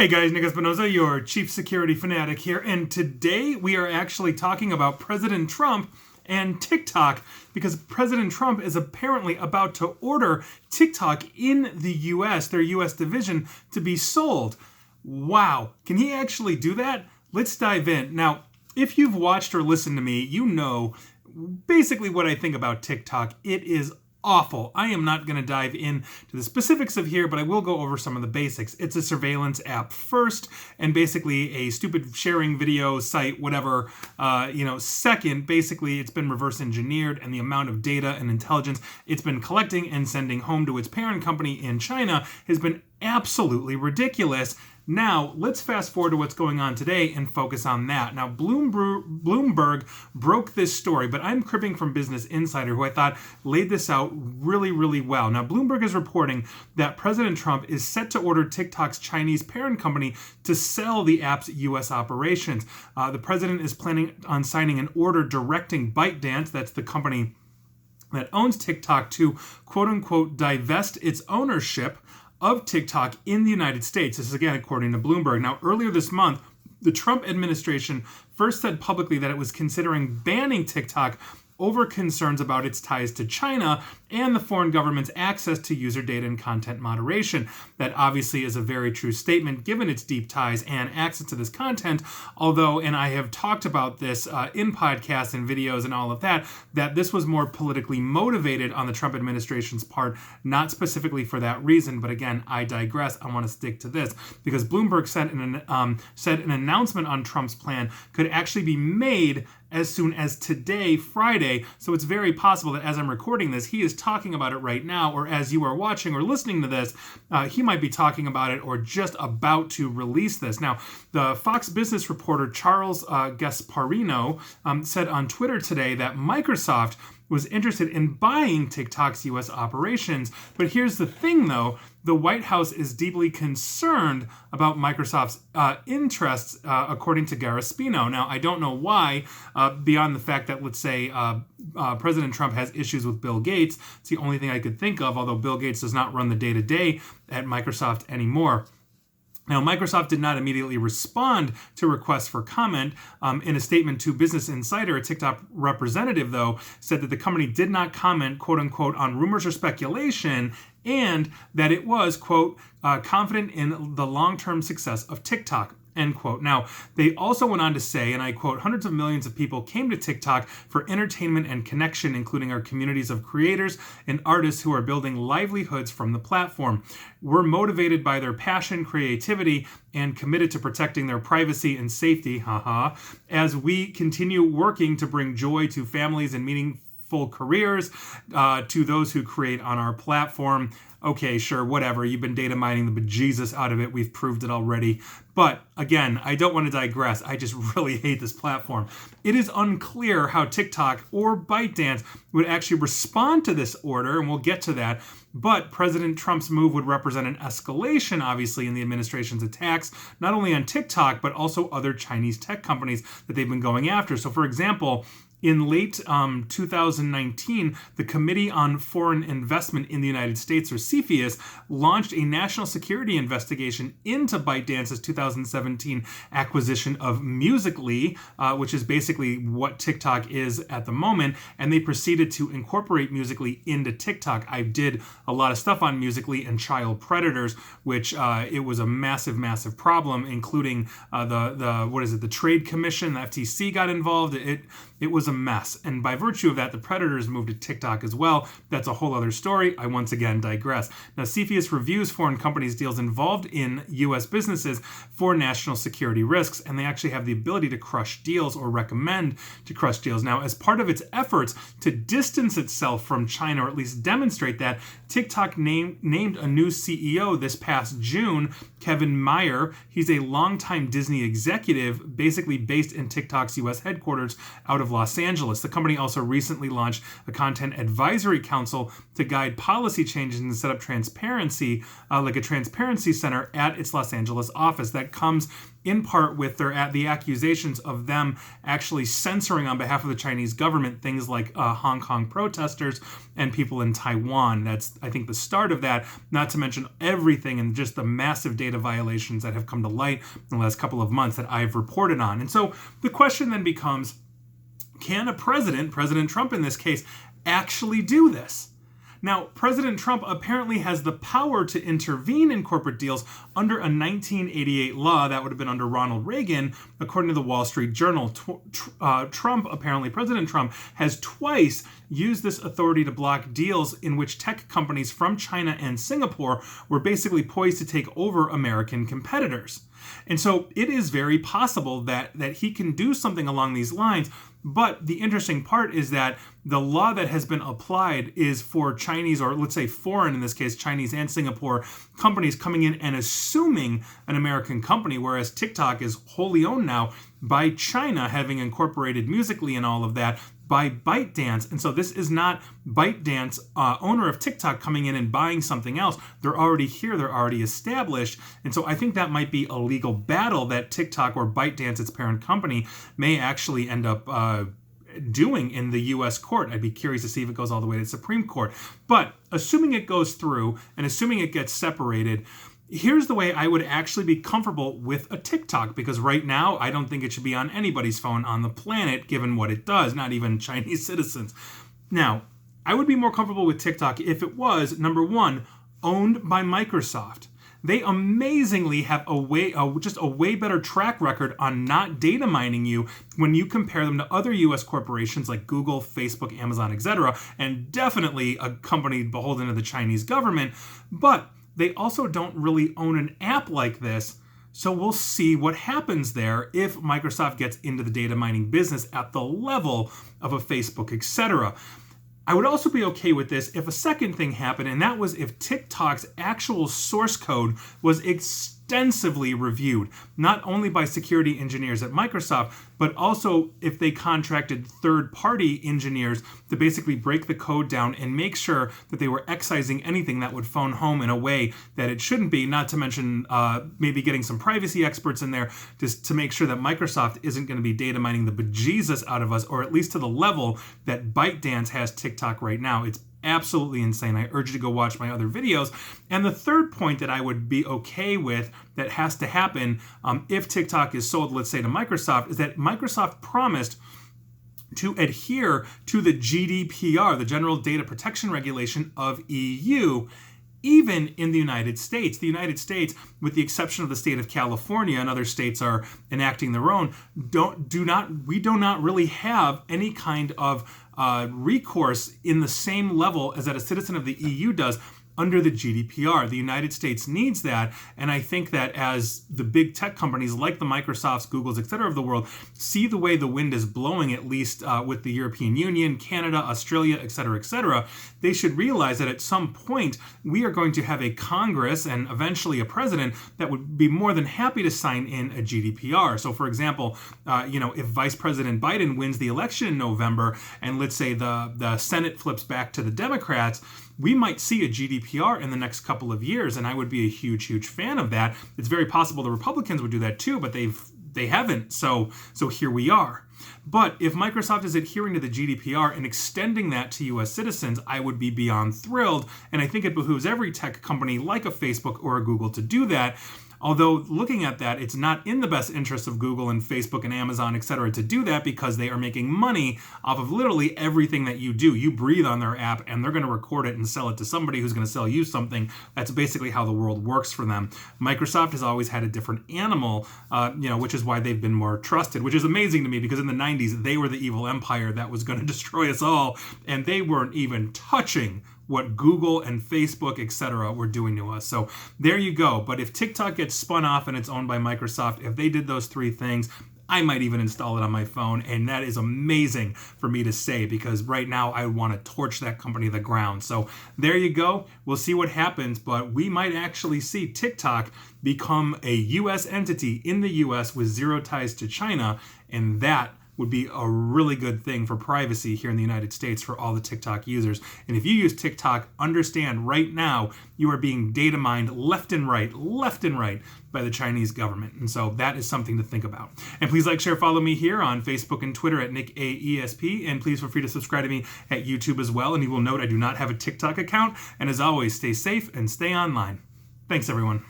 Hey guys, Nick Espinosa, your chief security fanatic here, and today we are actually talking about President Trump and TikTok because President Trump is apparently about to order TikTok in the US, their US division, to be sold. Wow, can he actually do that? Let's dive in. Now, if you've watched or listened to me, you know basically what I think about TikTok. It is awful. I am not going to dive into the specifics of here, but I will go over some of the basics. It's a surveillance app first, and basically a stupid sharing video site, whatever, second. Basically, it's been reverse engineered, and the amount of data and intelligence it's been collecting and sending home to its parent company in China has been absolutely ridiculous. Now, let's fast forward to what's going on today and focus on that. Now, Bloomberg broke this story, but I'm cribbing from Business Insider, who I thought laid this out really, really well. Now, Bloomberg is reporting that President Trump is set to order TikTok's Chinese parent company to sell the app's U.S. operations. The president is planning on signing an order directing ByteDance, that's the company that owns TikTok, to quote-unquote divest its ownership of TikTok in the United States. This is again according to Bloomberg. Now, earlier this month, the Trump administration first said publicly that it was considering banning TikTok over concerns about its ties to China and the foreign government's access to user data and content moderation. That obviously is a very true statement given its deep ties and access to this content, although, and I have talked about this in podcasts and videos and all of that, that this was more politically motivated on the Trump administration's part, not specifically for that reason, but again, I digress. I want to stick to this because Bloomberg said an announcement on Trump's plan could actually be made as soon as today, Friday. So it's very possible that as I'm recording this, he is talking about it right now, or as you are watching or listening to this, he might be talking about it or just about to release this. Now, the Fox Business reporter Charles Gasparino said on Twitter today that Microsoft was interested in buying TikTok's U.S. operations. But here's the thing, though. The White House is deeply concerned about Microsoft's interests, according to Garaspino. Now, I don't know why, beyond the fact that, let's say, President Trump has issues with Bill Gates. It's the only thing I could think of, although Bill Gates does not run the day-to-day at Microsoft anymore. Now, Microsoft did not immediately respond to requests for comment. In a statement to Business Insider, a TikTok representative, though, said that the company did not comment, quote-unquote, on rumors or speculation, and that it was, quote, confident in the long-term success of TikTok, end quote. Now, they also went on to say, and I quote, hundreds of millions of people came to TikTok for entertainment and connection, including our communities of creators and artists who are building livelihoods from the platform. We're motivated by their passion, creativity, and committed to protecting their privacy and safety, as we continue working to bring joy to families and meaningful careers to those who create on our platform. Okay, sure, whatever. You've been data mining the bejesus out of it. We've proved it already. But again, I don't want to digress. I just really hate this platform. It is unclear how TikTok or ByteDance would actually respond to this order, and we'll get to that. But President Trump's move would represent an escalation, obviously, in the administration's attacks, not only on TikTok, but also other Chinese tech companies that they've been going after. So, for example, in late 2019, the Committee on Foreign Investment in the United States, or CFIUS, launched a national security investigation into ByteDance's 2017 acquisition of Musical.ly, which is basically what TikTok is at the moment, and they proceeded to incorporate Musical.ly into TikTok. I did a lot of stuff on Musical.ly and child predators, which it was a massive, massive problem, including the Trade Commission, the FTC got involved. It was a mess. And by virtue of that, the predators moved to TikTok as well. That's a whole other story. I once again digress. Now, CFIUS reviews foreign companies' deals involved in U.S. businesses for national security risks, and they actually have the ability to crush deals or recommend to crush deals. Now, as part of its efforts to distance itself from China, or at least demonstrate that, TikTok named a new CEO this past June, Kevin Mayer. He's a longtime Disney executive, basically based in TikTok's U.S. headquarters out of Los Angeles. The company also recently launched a content advisory council to guide policy changes and set up transparency, like a transparency center at its Los Angeles office. That comes in part with the accusations of them actually censoring on behalf of the Chinese government things like Hong Kong protesters and people in Taiwan. That's, I think, the start of that, not to mention everything and just the massive data violations that have come to light in the last couple of months that I've reported on. And so the question then becomes, can a president, President Trump in this case, actually do this? Now, President Trump apparently has the power to intervene in corporate deals under a 1988 law that would have been under Ronald Reagan, according to the Wall Street Journal. President Trump has twice used this authority to block deals in which tech companies from China and Singapore were basically poised to take over American competitors. And so it is very possible that he can do something along these lines. But the interesting part is that the law that has been applied is for Chinese, or let's say foreign, in this case, Chinese and Singapore companies coming in and assuming an American company, whereas TikTok is wholly owned now by China, having incorporated Musical.ly and all of that by ByteDance. And so this is not ByteDance, owner of TikTok, coming in and buying something else. They're already here. They're already established. And so I think that might be a legal battle that TikTok or ByteDance, its parent company, may actually end up doing in the U.S. court. I'd be curious to see if it goes all the way to the Supreme Court. But assuming it goes through and assuming it gets separated, here's the way I would actually be comfortable with a TikTok, because right now I don't think it should be on anybody's phone on the planet, given what it does, not even Chinese citizens. Now, I would be more comfortable with TikTok if it was, number one, owned by Microsoft. They amazingly have a way better track record on not data mining you when you compare them to other U.S. corporations like Google, Facebook, Amazon, etc., and definitely a company beholden to the Chinese government. But they also don't really own an app like this, so we'll see what happens there if Microsoft gets into the data mining business at the level of a Facebook, etc. I would also be okay with this if a second thing happened, and that was if TikTok's actual source code was extensively reviewed, not only by security engineers at Microsoft, but also if they contracted third-party engineers to basically break the code down and make sure that they were excising anything that would phone home in a way that it shouldn't be, not to mention maybe getting some privacy experts in there just to make sure that Microsoft isn't going to be data mining the bejesus out of us, or at least to the level that ByteDance has TikTok right now. It's absolutely insane. I urge you to go watch my other videos. And the third point that I would be okay with that has to happen if TikTok is sold, let's say, to Microsoft, is that Microsoft promised to adhere to the GDPR, the General Data Protection Regulation of EU, even in the United States. The United States, with the exception of the state of California, and other states are enacting their own, we do not really have any kind of recourse in the same level as that a citizen of the EU does under the GDPR. The United States needs that, and I think that as the big tech companies like the Microsofts, Googles, etc. of the world see the way the wind is blowing, at least with the European Union, Canada, Australia, etc., they should realize that at some point we are going to have a Congress and eventually a president that would be more than happy to sign in a GDPR. So, for example, if Vice President Biden wins the election in November, and let's say the Senate flips back to the Democrats, we might see a GDPR in the next couple of years, and I would be a huge, huge fan of that. It's very possible the Republicans would do that too, but they haven't, so here we are. But if Microsoft is adhering to the GDPR and extending that to U.S. citizens, I would be beyond thrilled, and I think it behooves every tech company like a Facebook or a Google to do that. Although looking at that, it's not in the best interest of Google and Facebook and Amazon, etc., to do that, because they are making money off of literally everything that you do. You breathe on their app, and they're going to record it and sell it to somebody who's going to sell you something. That's basically how the world works for them. Microsoft has always had a different animal, which is why they've been more trusted, which is amazing to me, because in the 90s, they were the evil empire that was going to destroy us all, and they weren't even touching what Google and Facebook, etc., were doing to us. So there you go. But if TikTok gets spun off and it's owned by Microsoft, if they did those three things, I might even install it on my phone, and that is amazing for me to say, because right now I want to torch that company to the ground. So there you go. We'll see what happens, but we might actually see TikTok become a U.S. entity in the U.S. with zero ties to China, and that would be a really good thing for privacy here in the United States for all the TikTok users. And if you use TikTok, understand right now you are being data mined left and right by the Chinese government. And so that is something to think about. And please like, share, follow me here on Facebook and Twitter at NickAESP. And please feel free to subscribe to me at YouTube as well. And you will note I do not have a TikTok account. And as always, stay safe and stay online. Thanks, everyone.